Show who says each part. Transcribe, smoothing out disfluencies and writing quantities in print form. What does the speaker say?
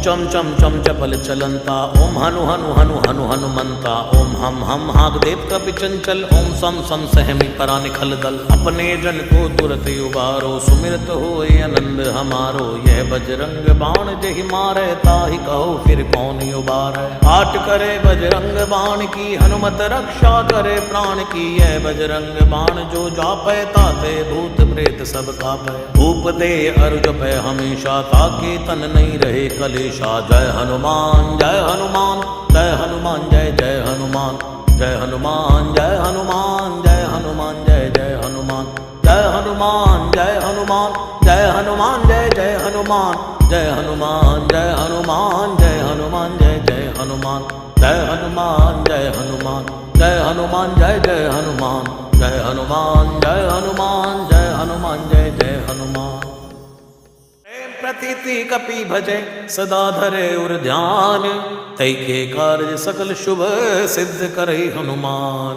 Speaker 1: चम चम चम चपल चलंता, ओम हनु हनु हनु हनु हनुमंता, ओम हम हाग देव कपि चंचल, ओम सम सम सहमी परा निखल दल। अपने जन को तुरत उबारो, सुमिरत होए आनंद हमारो। यह बजरंग बाण जहि मारे, ताहि कहो फिर कौन उबारे। आट करे बजरंग बाण की, हनुमत रक्षा करे प्राण की। यह बजरंग बाण जो जापै, ताते भूत प्रेत सब कापै। भूप दे अरु जपै हमेशा, ताके तन नहीं रहे कलेशा। जय हनुमान जय हनुमान, जय हनुमान जय जय हनुमान। जय हनुमान जय हनुमान, जय हनुमान जय जय हनुमान। जय हनुमान जय हनुमान, जय हनुमान जय जय हनुमान। जय हनुमान जय हनुमान, जय हनुमान जय जय हनुमान। जय हनुमान जय हनुमान, जय हनुमान जय जय हनुमान। जय हनुमान जय हनुमान, जय हनुमान जय जय हनुमान। प्रतीति कपि भजे सदा धरे उर ध्यान, तै के कार्य सकल शुभ सिद्ध करे हनुमान।